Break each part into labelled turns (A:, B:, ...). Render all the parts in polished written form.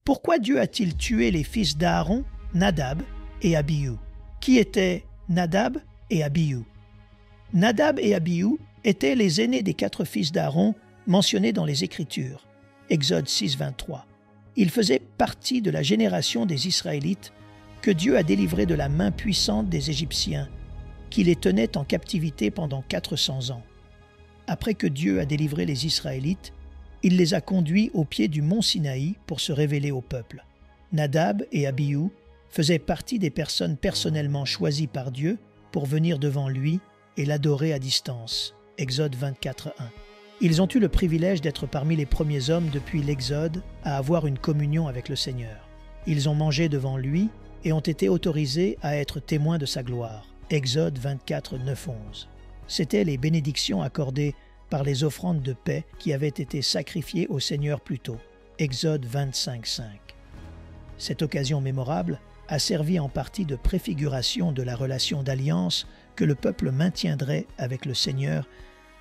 A: Pourquoi Dieu a-t-il tué les fils d'Aaron, Nadab et Abihu? Qui étaient Nadab et Abihu? Nadab et Abihu étaient les aînés des 4 fils d'Aaron mentionnés dans les Écritures. Exode 6, 23. Ils faisaient partie de la génération des Israélites que Dieu a délivrés de la main puissante des Égyptiens, qui les tenaient en captivité pendant 400 ans. Après que Dieu a délivré les Israélites, il les a conduits au pied du mont Sinaï pour se révéler au peuple. Nadab et Abihu faisaient partie des personnes personnellement choisies par Dieu pour venir devant lui et l'adorer à distance. Exode 24, 1. Ils ont eu le privilège d'être parmi les premiers hommes depuis l'Exode à avoir une communion avec le Seigneur. Ils ont mangé devant lui et ont été autorisés à être témoins de sa gloire. Exode 24, 9, 11. C'étaient les bénédictions accordées par les offrandes de paix qui avaient été sacrifiées au Seigneur plus tôt. Exode 25, 5. Cette occasion mémorable a servi en partie de préfiguration de la relation d'alliance que le peuple maintiendrait avec le Seigneur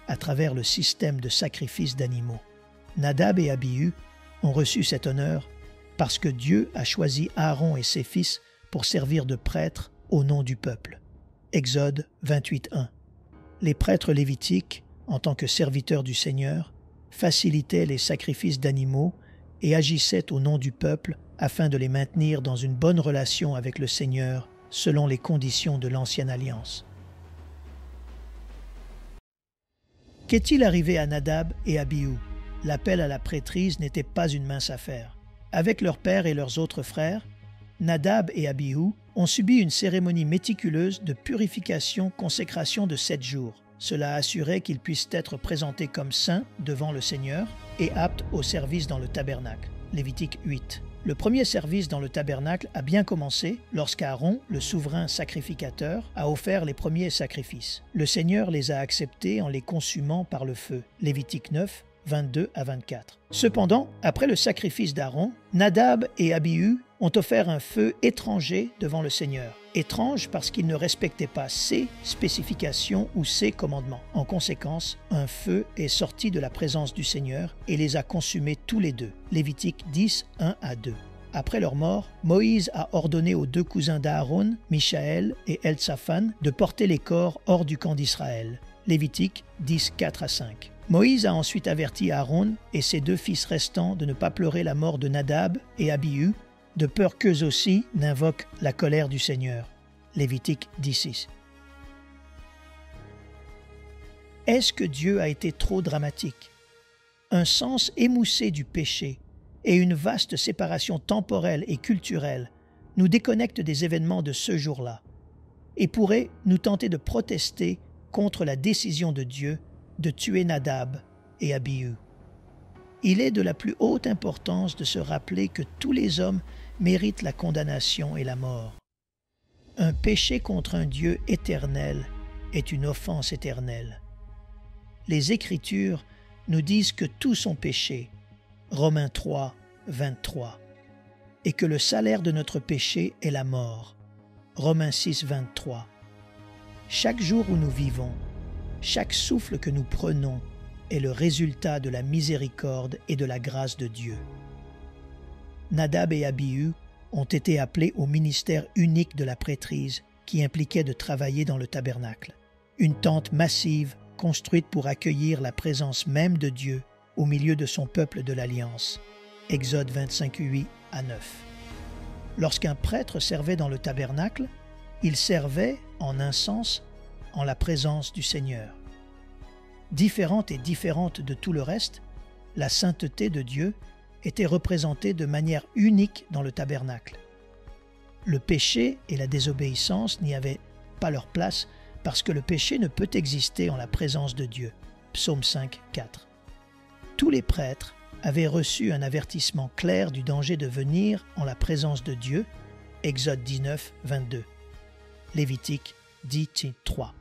A: à travers le système de sacrifice d'animaux. Nadab et Abihu ont reçu cet honneur parce que Dieu a choisi Aaron et ses fils pour servir de prêtres au nom du peuple. Exode 28, 1. Les prêtres lévitiques, en tant que serviteurs du Seigneur, facilitaient les sacrifices d'animaux et agissaient au nom du peuple afin de les maintenir dans une bonne relation avec le Seigneur selon les conditions de l'Ancienne Alliance. Qu'est-il arrivé à Nadab et Abihu? L'appel à la prêtrise n'était pas une mince affaire. Avec leur père et leurs autres frères, Nadab et Abihu ont subi une cérémonie méticuleuse de purification-consécration de 7 jours. Cela assurait qu'ils puissent être présentés comme saints devant le Seigneur et aptes au service dans le tabernacle. Lévitique 8. Le premier service dans le tabernacle a bien commencé lorsqu'Aaron, le souverain sacrificateur, a offert les premiers sacrifices. Le Seigneur les a acceptés en les consumant par le feu. Lévitique 9, 22 à 24. Cependant, après le sacrifice d'Aaron, Nadab et Abihu ont offert un feu étranger devant le Seigneur. Étrange parce qu'ils ne respectaient pas ses spécifications ou ses commandements. En conséquence, un feu est sorti de la présence du Seigneur et les a consumés tous les deux. Lévitique 10, 1 à 2. Après leur mort, Moïse a ordonné aux 2 cousins d'Aaron, Michaël et Eltsaphan, de porter les corps hors du camp d'Israël. Lévitique 10, 4 à 5. Moïse a ensuite averti Aaron et ses 2 fils restants de ne pas pleurer la mort de Nadab et Abihu, de peur qu'eux aussi n'invoquent la colère du Seigneur. Lévitique 10:6. Est-ce que Dieu a été trop dramatique? Un sens émoussé du péché et une vaste séparation temporelle et culturelle nous déconnectent des événements de ce jour-là et pourraient nous tenter de protester contre la décision de Dieu de tuer Nadab et Abihu. Il est de la plus haute importance de se rappeler que tous les hommes méritent la condamnation et la mort. Un péché contre un Dieu éternel est une offense éternelle. Les Écritures nous disent que tous sont péchés, Romains 3, 23, et que le salaire de notre péché est la mort, Romains 6, 23. Chaque jour où nous vivons, chaque souffle que nous prenons est le résultat de la miséricorde et de la grâce de Dieu. Nadab et Abihu ont été appelés au ministère unique de la prêtrise qui impliquait de travailler dans le tabernacle, une tente massive construite pour accueillir la présence même de Dieu au milieu de son peuple de l'Alliance. Exode 25, 8 à 9. Lorsqu'un prêtre servait dans le tabernacle, il servait, en un sens, en la présence du Seigneur. Différente de tout le reste, la sainteté de Dieu était représentée de manière unique dans le tabernacle. Le péché et la désobéissance n'y avaient pas leur place parce que le péché ne peut exister en la présence de Dieu. Psaume 5, 4. Tous les prêtres avaient reçu un avertissement clair du danger de venir en la présence de Dieu. Exode 19, 22. Lévitique 10, 3.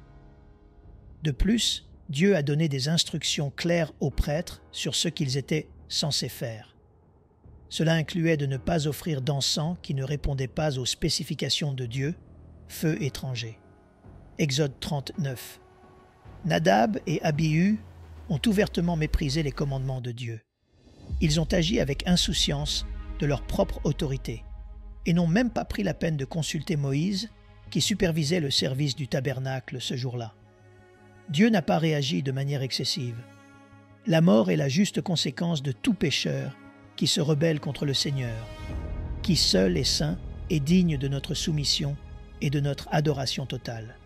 A: De plus, Dieu a donné des instructions claires aux prêtres sur ce qu'ils étaient censés faire. Cela incluait de ne pas offrir d'encens qui ne répondait pas aux spécifications de Dieu, feu étranger. Exode 39. Nadab et Abihu ont ouvertement méprisé les commandements de Dieu. Ils ont agi avec insouciance de leur propre autorité et n'ont même pas pris la peine de consulter Moïse, qui supervisait le service du tabernacle ce jour-là. Dieu n'a pas réagi de manière excessive. La mort est la juste conséquence de tout pécheur qui se rebelle contre le Seigneur, qui seul est saint et digne de notre soumission et de notre adoration totale.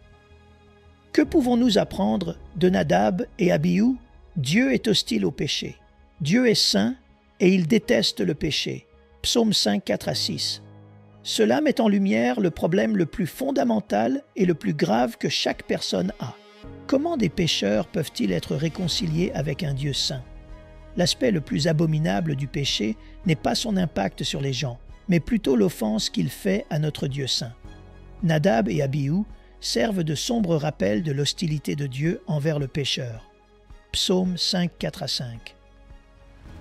A: Que pouvons-nous apprendre de Nadab et Abihu? Dieu est hostile au péché. Dieu est saint et il déteste le péché. Psaume 5, 4 à 6. Cela met en lumière le problème le plus fondamental et le plus grave que chaque personne a. Comment des pécheurs peuvent-ils être réconciliés avec un Dieu saint? L'aspect le plus abominable du péché n'est pas son impact sur les gens, mais plutôt l'offense qu'il fait à notre Dieu saint. Nadab et Abihu servent de sombres rappels de l'hostilité de Dieu envers le pécheur. Psaume 5, 4 à 5.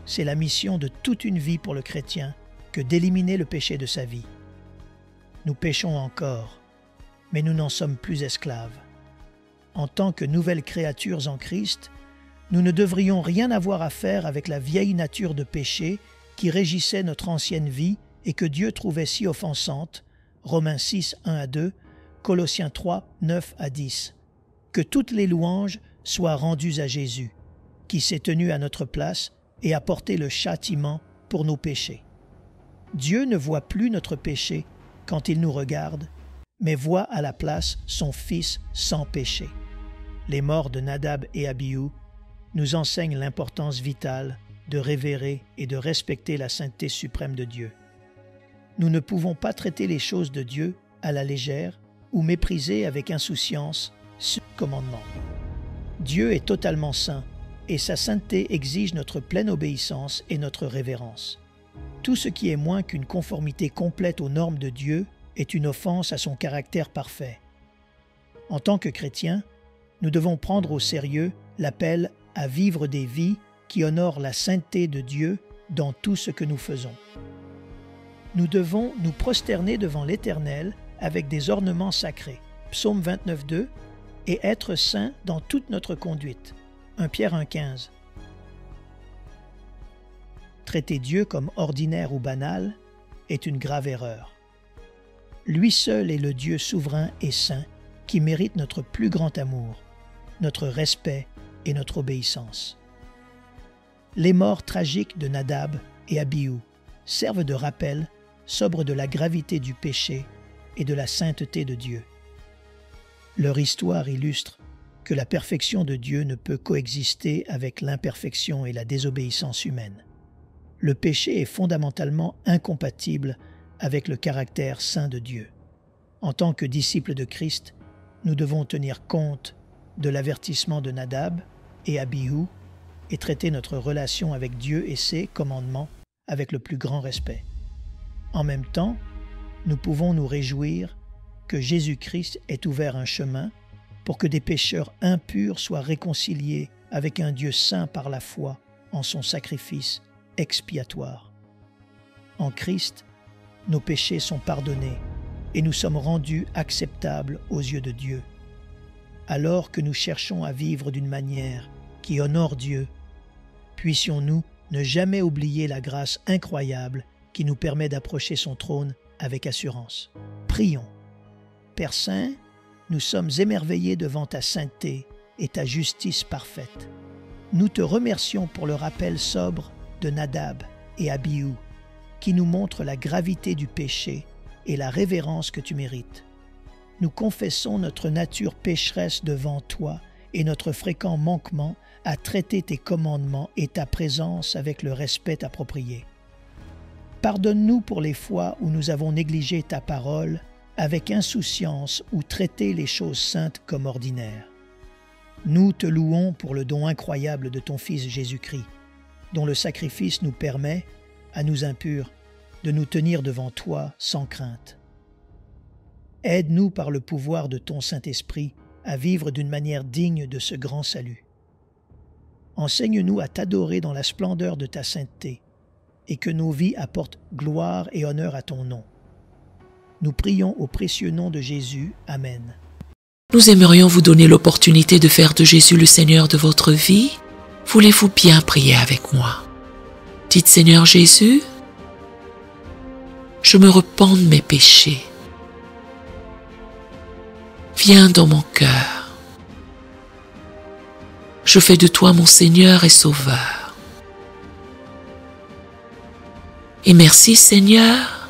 A: C'est la mission de toute une vie pour le chrétien que d'éliminer le péché de sa vie. Nous péchons encore, mais nous n'en sommes plus esclaves. En tant que nouvelles créatures en Christ, nous ne devrions rien avoir à faire avec la vieille nature de péché qui régissait notre ancienne vie et que Dieu trouvait si offensante, Romains 6, 1 à 2, Colossiens 3, 9 à 10. Que toutes les louanges soient rendues à Jésus, qui s'est tenu à notre place et a porté le châtiment pour nos péchés. Dieu ne voit plus notre péché quand il nous regarde, mais voit à la place son Fils sans péché. Les morts de Nadab et Abihu nous enseignent l'importance vitale de révérer et de respecter la sainteté suprême de Dieu. Nous ne pouvons pas traiter les choses de Dieu à la légère ou mépriser avec insouciance ce commandement. Dieu est totalement saint et sa sainteté exige notre pleine obéissance et notre révérence. Tout ce qui est moins qu'une conformité complète aux normes de Dieu est une offense à son caractère parfait. En tant que chrétiens, nous devons prendre au sérieux l'appel à vivre des vies qui honorent la sainteté de Dieu dans tout ce que nous faisons. Nous devons nous prosterner devant l'Éternel avec des ornements sacrés, Psaume 29, 2, et être saints dans toute notre conduite, 1 Pierre 1, 15. Traiter Dieu comme ordinaire ou banal est une grave erreur. Lui seul est le Dieu souverain et saint qui mérite notre plus grand amour, notre respect et notre obéissance. Les morts tragiques de Nadab et Abihu servent de rappel sobre de la gravité du péché et de la sainteté de Dieu. Leur histoire illustre que la perfection de Dieu ne peut coexister avec l'imperfection et la désobéissance humaine. Le péché est fondamentalement incompatible avec le caractère saint de Dieu. En tant que disciples de Christ, nous devons tenir compte de l'avertissement de Nadab et Abihu et traiter notre relation avec Dieu et ses commandements avec le plus grand respect. En même temps, nous pouvons nous réjouir que Jésus-Christ ait ouvert un chemin pour que des pécheurs impurs soient réconciliés avec un Dieu saint par la foi en son sacrifice expiatoire. En Christ, nos péchés sont pardonnés et nous sommes rendus acceptables aux yeux de Dieu. Alors que nous cherchons à vivre d'une manière qui honore Dieu, puissions-nous ne jamais oublier la grâce incroyable qui nous permet d'approcher son trône avec assurance. Prions. Père Saint, nous sommes émerveillés devant ta sainteté et ta justice parfaite. Nous te remercions pour le rappel sobre de Nadab et Abihu, qui nous montre la gravité du péché et la révérence que tu mérites. Nous confessons notre nature pécheresse devant toi et notre fréquent manquement à traiter tes commandements et ta présence avec le respect approprié. Pardonne-nous pour les fois où nous avons négligé ta parole avec insouciance ou traité les choses saintes comme ordinaires. Nous te louons pour le don incroyable de ton Fils Jésus-Christ, dont le sacrifice nous permet, à nous impurs, de nous tenir devant toi sans crainte. Aide-nous par le pouvoir de ton Saint-Esprit à vivre d'une manière digne de ce grand salut. Enseigne-nous à t'adorer dans la splendeur de ta sainteté et que nos vies apportent gloire et honneur à ton nom. Nous prions au précieux nom de Jésus. Amen.
B: Nous aimerions vous donner l'opportunité de faire de Jésus le Seigneur de votre vie. Voulez-vous bien prier avec moi? Dites Seigneur Jésus, je me repens de mes péchés. Viens dans mon cœur. Je fais de toi mon Seigneur et Sauveur. Et merci Seigneur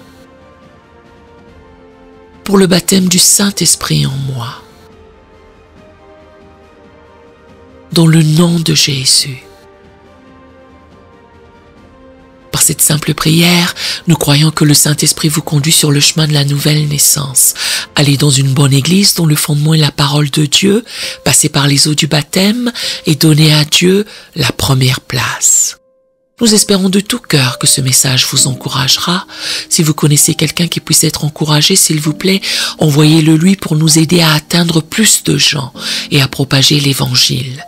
B: pour le baptême du Saint-Esprit en moi. Dans le nom de Jésus. Par cette simple prière, nous croyons que le Saint-Esprit vous conduit sur le chemin de la nouvelle naissance. Allez dans une bonne église dont le fondement est la parole de Dieu, passez par les eaux du baptême et donnez à Dieu la première place. Nous espérons de tout cœur que ce message vous encouragera. Si vous connaissez quelqu'un qui puisse être encouragé, s'il vous plaît, envoyez-le lui pour nous aider à atteindre plus de gens et à propager l'évangile.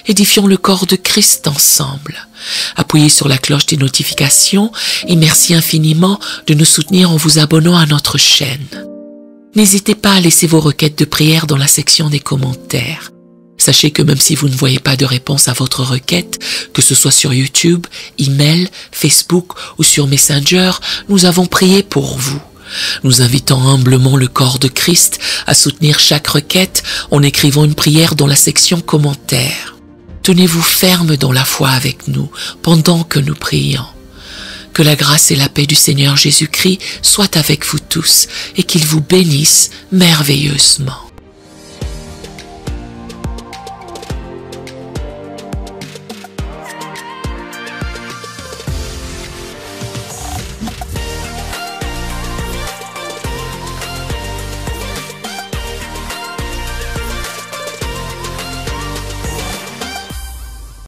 B: Édifions le corps de Christ ensemble. Appuyez sur la cloche des notifications et merci infiniment de nous soutenir en vous abonnant à notre chaîne. N'hésitez pas à laisser vos requêtes de prière dans la section des commentaires. Sachez que même si vous ne voyez pas de réponse à votre requête, que ce soit sur YouTube, email, Facebook ou sur Messenger, nous avons prié pour vous. Nous invitons humblement le corps de Christ à soutenir chaque requête en écrivant une prière dans la section commentaires. Tenez-vous ferme dans la foi avec nous pendant que nous prions. Que la grâce et la paix du Seigneur Jésus-Christ soient avec vous tous et qu'il vous bénisse merveilleusement.